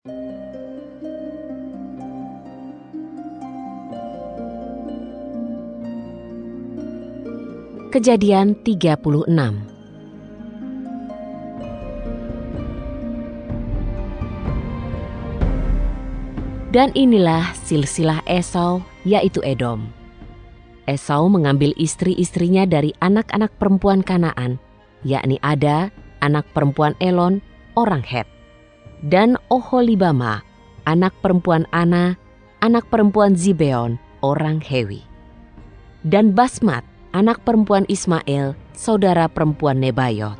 Kejadian 36. Dan inilah silsilah Esau, yaitu Edom. Esau mengambil istri-istrinya dari anak-anak perempuan Kanaan, yakni Ada, anak perempuan Elon, orang Het, dan Oholibama, anak perempuan Ana, anak perempuan Zibeon, orang Hewi, dan Basmat, anak perempuan Ismail, saudara perempuan Nebayot.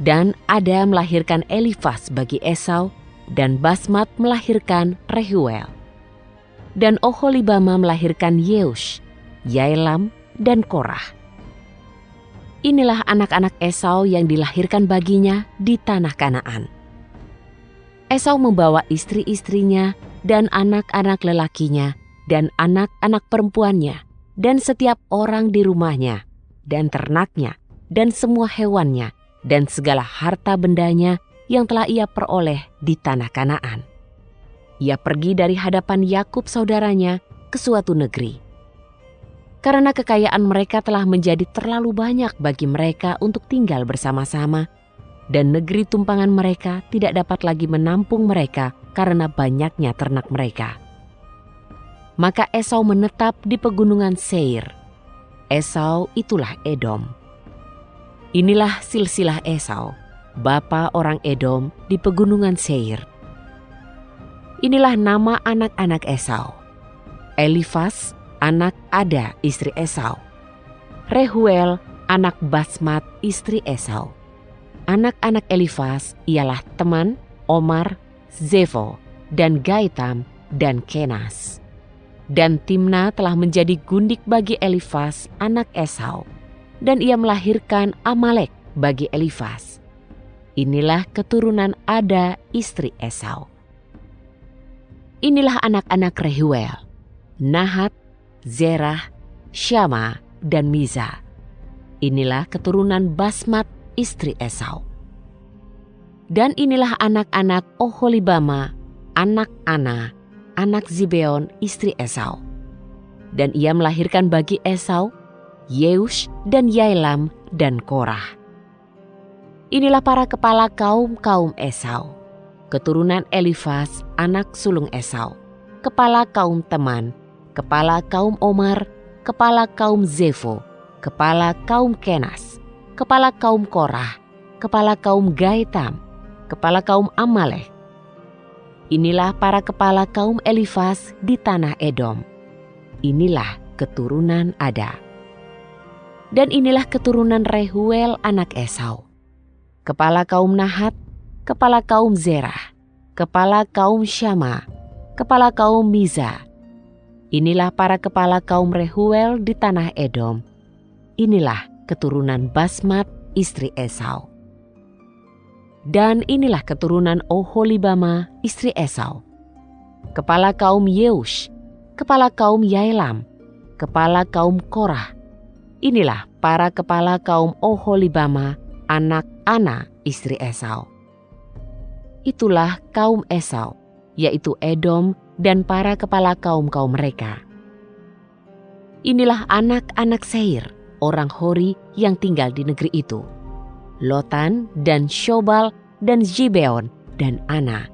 Dan Ada melahirkan Elifas bagi Esau, dan Basmat melahirkan Rehuel. Dan Oholibama melahirkan Yeush, Yaelam, dan Korah. Inilah anak-anak Esau yang dilahirkan baginya di tanah Kanaan. Esau membawa istri-istrinya dan anak-anak lelakinya dan anak-anak perempuannya dan setiap orang di rumahnya dan ternaknya dan semua hewannya dan segala harta bendanya yang telah ia peroleh di tanah Kanaan. Ia pergi dari hadapan Yakub saudaranya ke suatu negeri. Karena kekayaan mereka telah menjadi terlalu banyak bagi mereka untuk tinggal bersama-sama, dan negeri tumpangan mereka tidak dapat lagi menampung mereka karena banyaknya ternak mereka. Maka Esau menetap di pegunungan Seir. Esau itulah Edom. Inilah silsilah Esau, bapa orang Edom di pegunungan Seir. Inilah nama anak-anak Esau: Elifas, anak Ada istri Esau; Rehuel, anak Basmat istri Esau. Anak-anak Elifas ialah Teman, Omar, Zefo, dan Gaitam, dan Kenas. Dan Timna telah menjadi gundik bagi Elifas anak Esau, dan ia melahirkan Amalek bagi Elifas. Inilah keturunan Ada istri Esau. Inilah anak-anak Rehuel: Nahat, Zerah, Syama, dan Miza. Inilah keturunan Basmat istri Esau. Dan inilah anak-anak Oholibama, anak Ana, anak Zibeon istri Esau. Dan ia melahirkan bagi Esau Yeush dan Yaelam dan Korah. Inilah para kepala kaum Esau, keturunan Elifas anak sulung Esau, kepala kaum Teman, kepala kaum Omar, kepala kaum Zefo, kepala kaum Kenas, kepala kaum Korah, kepala kaum Gaitam, kepala kaum Amalek. Inilah para kepala kaum Elifas di tanah Edom. Inilah keturunan Ada. Dan inilah keturunan Rehuel anak Esau: kepala kaum Nahat, kepala kaum Zerah, kepala kaum Syama, kepala kaum Miza. Inilah para kepala kaum Rehuel di tanah Edom. Inilah keturunan Basmat istri Esau. Dan inilah keturunan Oholibama istri Esau: kepala kaum Yeush, kepala kaum Yaelam, kepala kaum Korah. Inilah para kepala kaum Oholibama anak Ana istri Esau. Itulah kaum Esau, yaitu Edom dan para kepala kaum-kaum mereka. Inilah anak-anak Seir, orang Hori yang tinggal di negeri itu: Lotan dan Shobal dan Zibeon dan Ana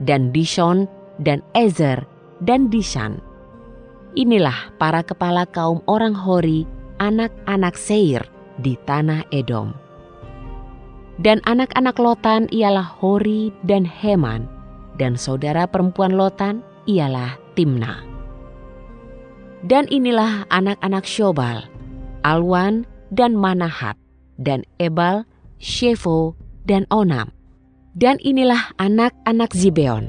dan Dishon dan Ezer dan Dishan. Inilah para kepala kaum orang Hori, anak-anak Seir di tanah Edom. Dan anak-anak Lotan ialah Hori dan Heman, dan saudara perempuan Lotan ialah Timna. Dan inilah anak-anak Shobal: Alwan dan Manahat, dan Ebal, Shefo, dan Onam. Dan inilah anak-anak Zibeon: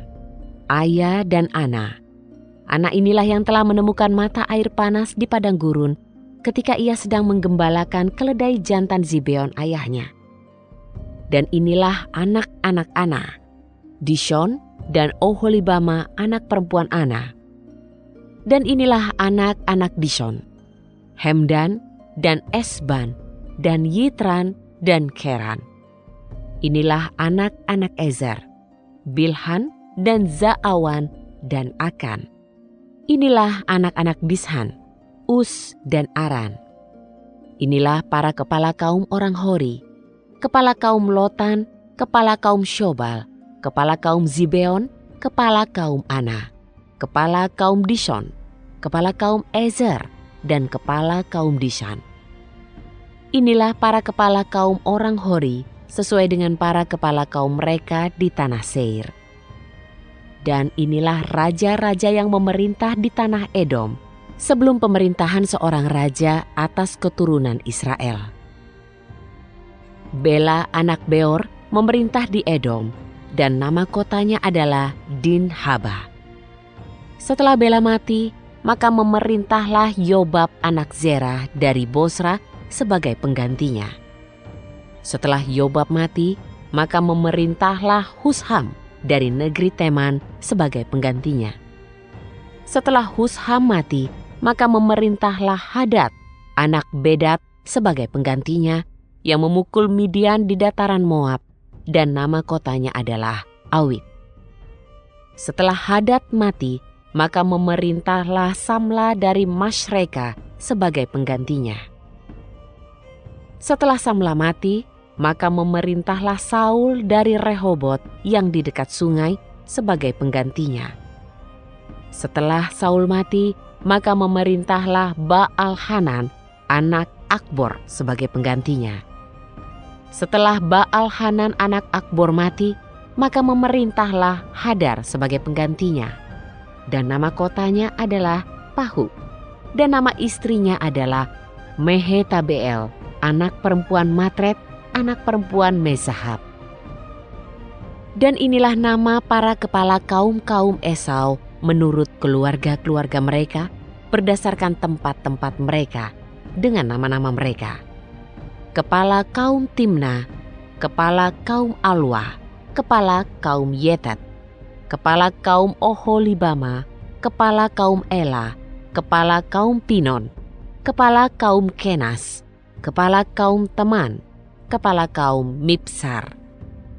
Aya dan Ana. Ana inilah yang telah menemukan mata air panas di padang gurun ketika ia sedang menggembalakan keledai jantan Zibeon ayahnya. Dan inilah anak-anak Ana: Dishon dan Oholibama anak perempuan Ana. Dan inilah anak-anak Dishon: Hemdan dan Esban dan Yitran dan Keran. Inilah anak-anak Ezer: Bilhan dan Zaawan, dan Akan. Inilah anak-anak Dishan, Us dan Aran. Inilah para kepala kaum orang Hori, kepala kaum Lotan, kepala kaum Shobal, kepala kaum Zibeon, kepala kaum Ana, kepala kaum Dishon, kepala kaum Ezer, dan kepala kaum Dishan. Inilah para kepala kaum orang Hori sesuai dengan para kepala kaum mereka di tanah Seir. Dan inilah raja-raja yang memerintah di tanah Edom sebelum pemerintahan seorang raja atas keturunan Israel. Bela anak Beor memerintah di Edom dan nama kotanya adalah Dinhaba. Setelah Bela mati, maka memerintahlah Yobab anak Zerah dari Bosra sebagai penggantinya. Setelah Yobab mati, maka memerintahlah Husham dari negeri Teman sebagai penggantinya. Setelah Husham mati, maka memerintahlah Hadad anak Bedad sebagai penggantinya yang memukul Midian di dataran Moab, dan nama kotanya adalah Awit. Setelah Hadad mati, maka memerintahlah Samla dari Masreka sebagai penggantinya. Setelah Samla mati, maka memerintahlah Saul dari Rehobot yang di dekat sungai sebagai penggantinya. Setelah Saul mati, maka memerintahlah Baal-Hanan anak Akbor sebagai penggantinya. Setelah Baal-Hanan anak Akbor mati, maka memerintahlah Hadar sebagai penggantinya. Dan nama kotanya adalah Pahu. Dan nama istrinya adalah Mehetabeel, anak perempuan Matred, anak perempuan Mezahab. Dan inilah nama para kepala kaum-kaum Esau menurut keluarga-keluarga mereka berdasarkan tempat-tempat mereka dengan nama-nama mereka. Kepala kaum Timna, kepala kaum Alwah, kepala kaum Yetet, kepala kaum Oholibama, kepala kaum Ela, kepala kaum Pinon, kepala kaum Kenas, kepala kaum Teman, kepala kaum Mipsar,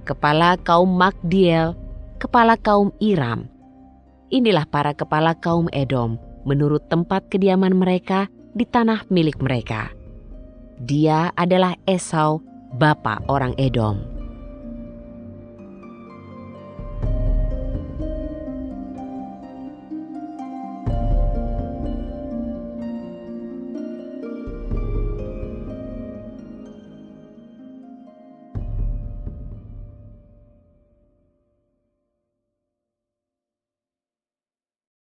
kepala kaum Magdiel, kepala kaum Iram. Inilah para kepala kaum Edom menurut tempat kediaman mereka di tanah milik mereka. Dia adalah Esau, bapa orang Edom.